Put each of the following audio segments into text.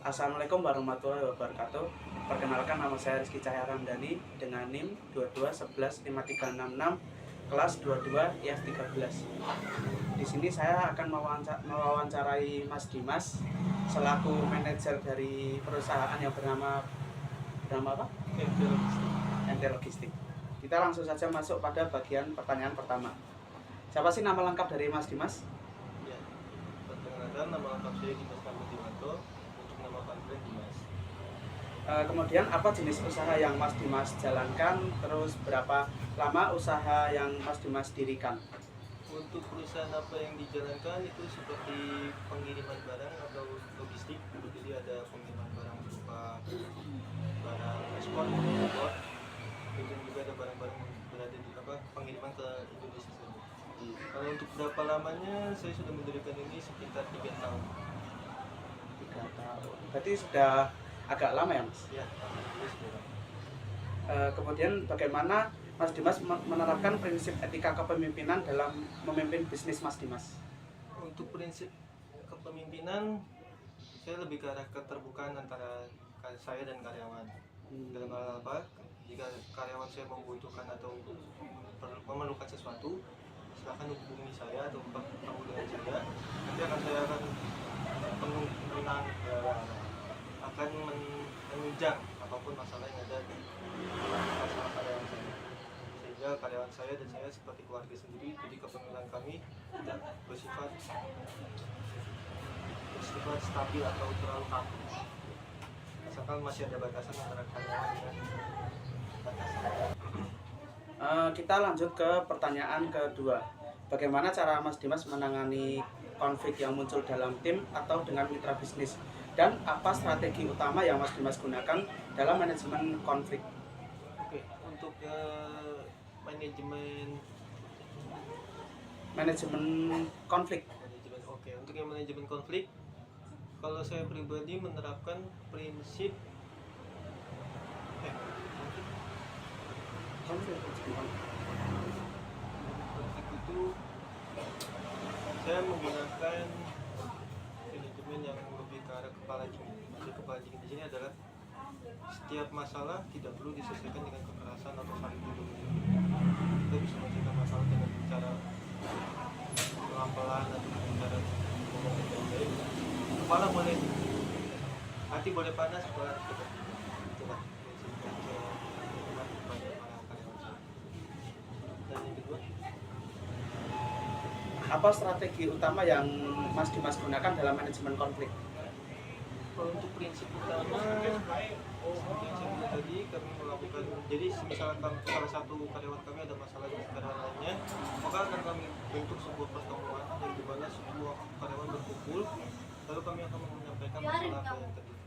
Assalamualaikum warahmatullahi wabarakatuh. Perkenalkan, nama saya Rizky Cahya Ramdhani dengan NIM 22115366 kelas 22 IF13. Di sini saya akan mewawancarai Mas Dimas selaku manajer dari perusahaan yang bernama apa? MT Logistik. Kita langsung saja masuk pada bagian pertanyaan pertama. Siapa sih nama lengkap dari Mas Dimas? Ya, perkenalkan, nama lengkap saya Dimas Kambudiwanto, untuk nama panggilan Dimas. Kemudian apa jenis usaha yang Mas Dimas jalankan, terus berapa lama usaha yang Mas Dimas dirikan? Untuk perusahaan apa yang dijalankan itu seperti pengiriman barang atau logistik. Jadi ada pengiriman barang berupa barang ekspor, impor, kemudian juga ada barang-barang yang berada di pengiriman ke Indonesia saja. Kalau untuk berapa lamanya, saya sudah mendirikan ini sekitar 3 tahun. 3 tahun. Berarti sudah agak lama ya, Mas? Ya, ini sudah lama. Kemudian bagaimana Mas Dimas menerapkan prinsip etika kepemimpinan dalam memimpin bisnis Mas Dimas? Untuk prinsip kepemimpinan, saya lebih ke arah keterbukaan antara saya dan karyawan. Dalam hal apa? Jika karyawan saya membutuhkan atau memerlukan sesuatu, silakan hubungi saya atau bertemu dengan saya. Nanti saya akan menunjang apapun masalah yang ada di masalah karyawan saya. Sehingga karyawan saya dan saya seperti keluarga sendiri. Jadi kepemimpinan kami tidak bersifat stabil atau terlalu kaku. Asalkan masih ada batasan antara karyawan dengan batasan. Kita lanjut ke pertanyaan kedua. Bagaimana cara Mas Dimas menangani konflik yang muncul dalam tim atau dengan mitra bisnis? Dan apa strategi utama yang Mas Dimas gunakan dalam manajemen konflik? Oke, untuk manajemen konflik. Oke, untuk yang manajemen konflik, kalau saya pribadi menerapkan prinsip konflik itu saya menggunakan manajemen yang lebih ke arah kepala dingin. Maksud kepala dingin di sini adalah setiap masalah tidak perlu diselesaikan dengan kekerasan atau saling tuduh. Kita bisa menyelesaikan masalah dengan cara pelan-pelan atau dengan cara ngomong baik-baik. Kepala boleh, hati boleh panas, kepala tidak. Itulah prinsip yang saya lakukan kepada para karyawan saya. Dan yang kedua, apa strategi utama yang Mas Dimas gunakan dalam manajemen konflik? kalau untuk prinsip utama, seperti yang saya bilang tadi, kami melakukan, jadi misalkan salah satu karyawan kami ada masalah di karyawan lainnya, maka akan kami bentuk sebuah pertemuan yang dimana semua karyawan berkumpul, lalu kami akan menyampaikan masalah apa yang terjadi.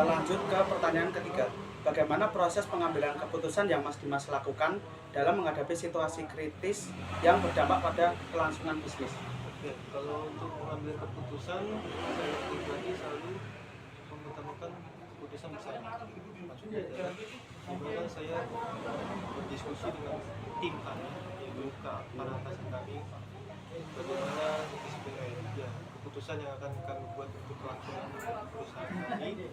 Lanjut ke pertanyaan ketiga. Bagaimana proses pengambilan keputusan yang Mas Dimas lakukan dalam menghadapi situasi kritis yang berdampak pada kelangsungan bisnis? Oke, kalau untuk mengambil keputusan, saya pribadi selalu mengutamakan keputusan bersama. Maksudnya adalah dimana saya berdiskusi dengan tim kami, yaitu para atasan kami, bagaimana keputusan yang akan kami buat untuk kelangsungan perusahaan kami.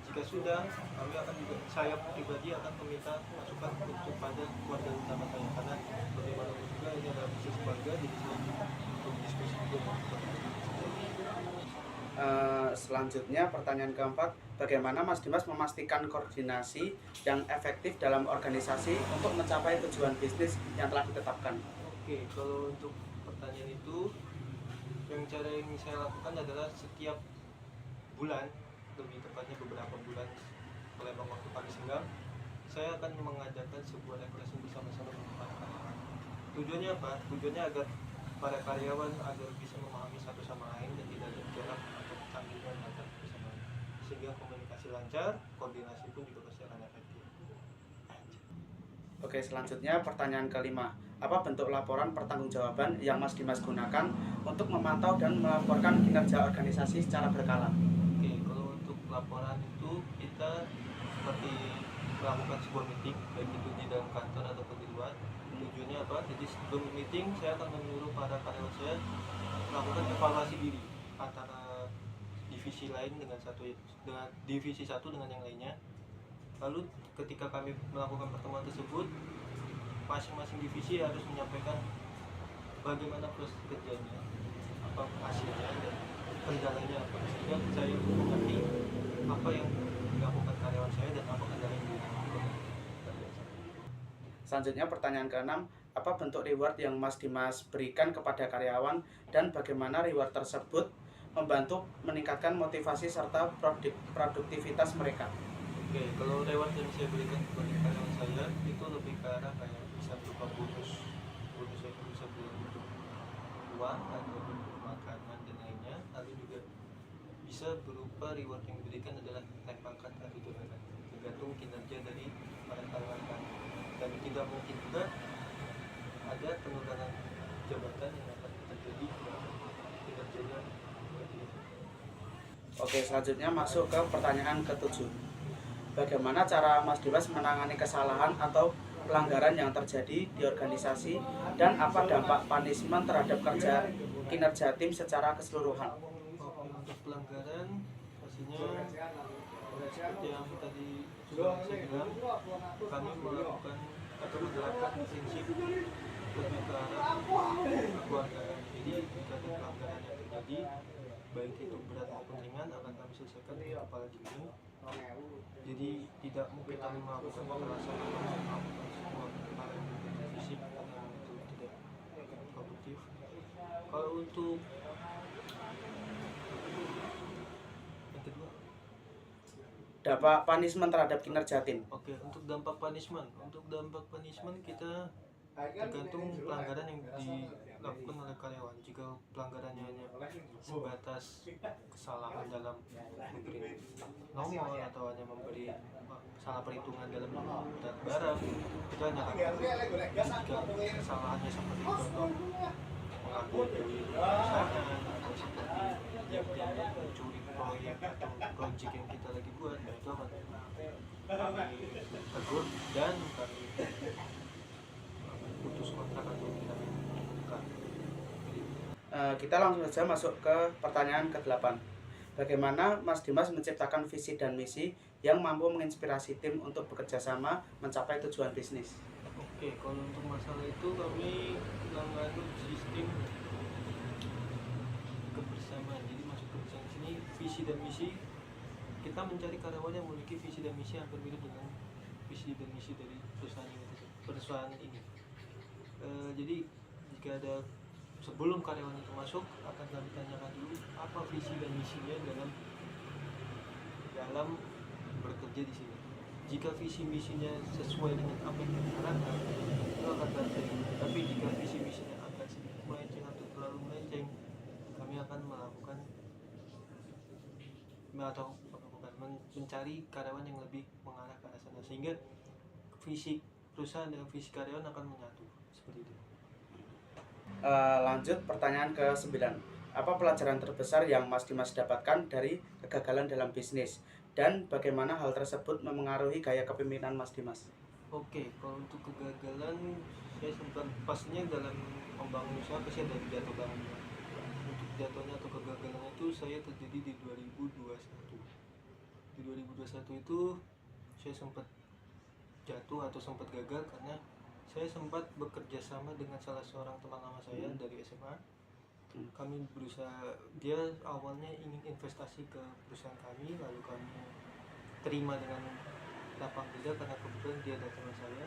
Jika sudah, kami akan juga, saya pribadi akan meminta masukan untuk pada keluarga utama saya, karena bagaimanapun juga ini adalah bisnis keluarga, jadi saya untuk diskusi juga. Selanjutnya pertanyaan keempat, bagaimana Mas Dimas memastikan koordinasi yang efektif dalam organisasi untuk mencapai tujuan bisnis yang telah ditetapkan? Oke, kalau untuk pertanyaan itu, cara yang saya lakukan adalah setiap bulan, lebih tepatnya beberapa bulan melewati waktu kami senggang, saya akan mengadakan sebuah refreshing bersama-sama dengan para karyawan. Tujuannya apa? Tujuannya agar para karyawan agar bisa memahami satu sama lain dan tidak ada jarak atau canggungan antar bersama lain, sehingga komunikasi lancar, koordinasi pun juga pasti akan efektif. Oke, selanjutnya pertanyaan kelima. Apa bentuk laporan pertanggungjawaban yang Mas Dimas gunakan untuk memantau dan melaporkan kinerja organisasi secara berkala? Oke, kalau untuk laporan itu kita seperti melakukan sebuah meeting, baik itu di dalam kantor ataupun di luar. Tujuannya apa? Jadi sebelum meeting saya akan menyuruh para karyawan saya melakukan evaluasi diri antara divisi divisi lain dengan divisi satu dengan yang lainnya. Lalu ketika kami melakukan pertemuan tersebut, masing-masing divisi harus menyampaikan bagaimana proses kerjanya, apa hasilnya dan kendalanya apa, sehingga saya mengerti apa yang dilakukan karyawan saya dan apa kendala yang dilakukan karyawan saya. Selanjutnya pertanyaan ke-6, apa bentuk reward yang Mas Dimas berikan kepada karyawan dan bagaimana reward tersebut membantu meningkatkan motivasi serta produktivitas mereka? Oke, kalau reward yang saya berikan kepada karyawan saya itu lebih ke arah kayak bisa berupa bonus saya bisa beli untuk uang atau untuk makanan dan lainnya. Lalu juga bisa berupa reward yang diberikan adalah naik pangkat atau jabatan, tergantung kinerja dari para karyawan kami. Dan tidak mungkin juga ada penurunan jabatan yang akan terjadi kalau kinerjanya baik. Oke, selanjutnya masuk ke pertanyaan ke-7. Bagaimana cara Mas Dimas menangani kesalahan atau pelanggaran yang terjadi di organisasi dan apa dampak punishment terhadap kinerja tim secara keseluruhan? Untuk pelanggaran pastinya seperti yang tadi sudah saya bilang, kami melakukan atau menerapkan prinsip lebih ke arah kekeluargaan. Jadi jika ada pelanggaran yang terjadi, baik itu berat maupun ringan, akan kami selesaikan di kepala dingin. Jadi tidak mungkin kami melakukan kekerasan atau melakukan sebuah hal yang fisik karena itu tidak produktif. Kalau untuk yang kedua, Dampak punishment terhadap kinerja tim. oke, untuk dampak punishment kita tergantung pelanggaran yang dilakukan oleh karyawan. Jika pelanggarannya hanya sebatas kesalahan dalam memberi nomor atau hanya memberi salah perhitungan dalam membuat barang, itu hanya akan. Jika kesalahannya seperti contoh mengambil duit perusahaan atau seperti mencuri proyek atau project yang kita lagi buat, itu akan kami tegur dan kami putus kontrak atau kita bukan. Kita langsung saja masuk ke pertanyaan ke-8. Bagaimana Mas Dimas menciptakan visi dan misi yang mampu menginspirasi tim untuk bekerja sama mencapai tujuan bisnis? Oke, kalau untuk masalah itu kami menganut sistem kebersamaan. Jadi masuk kebersamaan sini visi dan misi, kita mencari karyawan yang memiliki visi dan misi yang berbeda dengan visi dan misi dari perusahaan ini. Jadi jika ada sebelum karyawan itu masuk, akan kami tanyakan dulu apa visi dan misinya dalam bekerja di sini. Jika visi misinya sesuai dengan apa yang kami harapkan, itu akan terjadi. Tapi jika visi misinya agak sedikit melenceng atau terlalu melenceng, kami akan mencari karyawan yang lebih mengarah ke arah sana, sehingga visi perusahaan dengan visi karyawan akan menyatu seperti itu. Lanjut pertanyaan ke-9. Apa pelajaran terbesar yang Mas Dimas dapatkan dari kegagalan dalam bisnis dan bagaimana hal tersebut memengaruhi gaya kepemimpinan Mas Dimas? Oke, kalau untuk kegagalan, saya sempat pastinya dalam membangun usaha pasti ada jatuh bangun. Untuk jatuhnya atau kegagalannya itu saya terjadi di 2021. Di 2021 itu saya sempat jatuh atau sempat gagal karena saya sempat bekerja sama dengan salah seorang teman lama saya dari SMA. Kami berusaha, dia awalnya ingin investasi ke perusahaan kami, lalu kami terima dengan lapang dada karena kebetulan dia datang ke saya.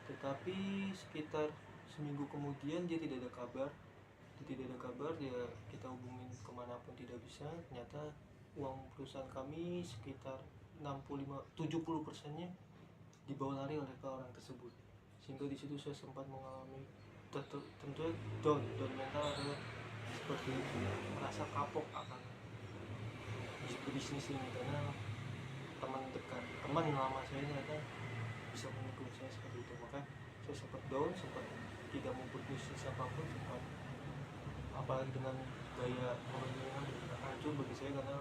Tetapi sekitar seminggu kemudian dia tidak ada kabar. Dia kita hubungin kemanapun tidak bisa. Ternyata uang perusahaan kami sekitar 70%-nya dibawa lari oleh orang tersebut. Sehingga di situ saya sempat mengalami tentunya down mental, adalah seperti merasa kapok akan bisnis ini karena teman lama saya ternyata bisa mendukung saya seperti itu. Maka saya sempat down, sempat tidak mau berbisnis apapun, apalagi dengan gaya kepemimpinan hancur bagi saya, karena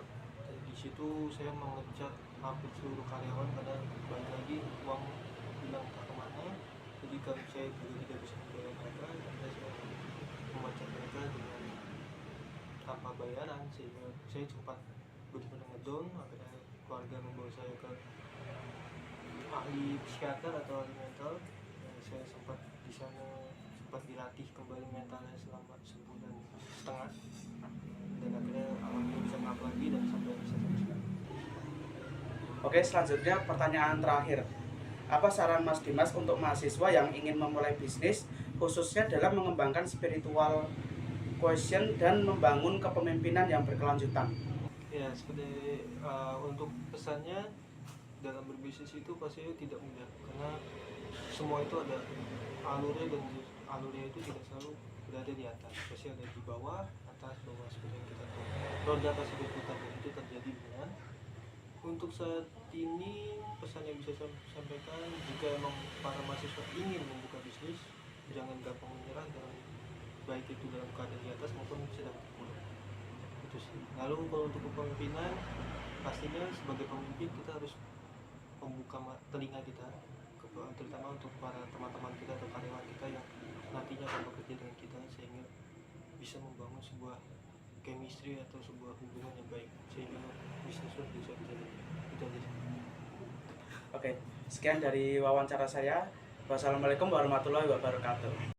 di situ saya mengecat hampir seluruh karyawan karena balik lagi uang hilang tak kemana. Jadi kalau saya juga tidak bisa membayar mereka, akhirnya saya memecat mereka dengan tanpa bayaran, sehingga saya sempat ngedown, akhirnya keluarga membawa saya ke ahli psikiater atau ahli mental. Saya sempat di sana sempat dilatih kembali mentalnya selama 1,5 bulan, dan akhirnya alhamdulillah bisa ngap lagi dan sampai bisa selesai. Oke, selanjutnya pertanyaan terakhir. Apa saran Mas Dimas untuk mahasiswa yang ingin memulai bisnis, khususnya dalam mengembangkan spiritual quotient dan membangun kepemimpinan yang berkelanjutan? Ya, seperti untuk pesannya, dalam berbisnis itu pasti tidak mudah, karena semua itu ada alurnya, dan alurnya itu tidak selalu berada di atas, pasti ada di bawah, atas, bawah, seperti yang kita tahu. Roda pasti berputar, dan itu terjadi benar. Untuk saat ini pesan yang bisa saya sampaikan, jika emang para mahasiswa ingin membuka bisnis, jangan gampang menyerah, baik itu dalam keadaan di atas maupun sedang terpuruk. Itu sih. Lalu kalau untuk kepemimpinan, pastinya sebagai pemimpin kita harus membuka telinga kita, terutama untuk para teman-teman kita atau karyawan kita yang nantinya akan bekerja dengan kita, sehingga bisa membangun sebuah chemistry atau sebuah hubungan yang baik, sehingga bisnis itu bisa berjalan. Itu aja sih. Oke, sekian dari wawancara saya. Wassalamualaikum warahmatullahi wabarakatuh.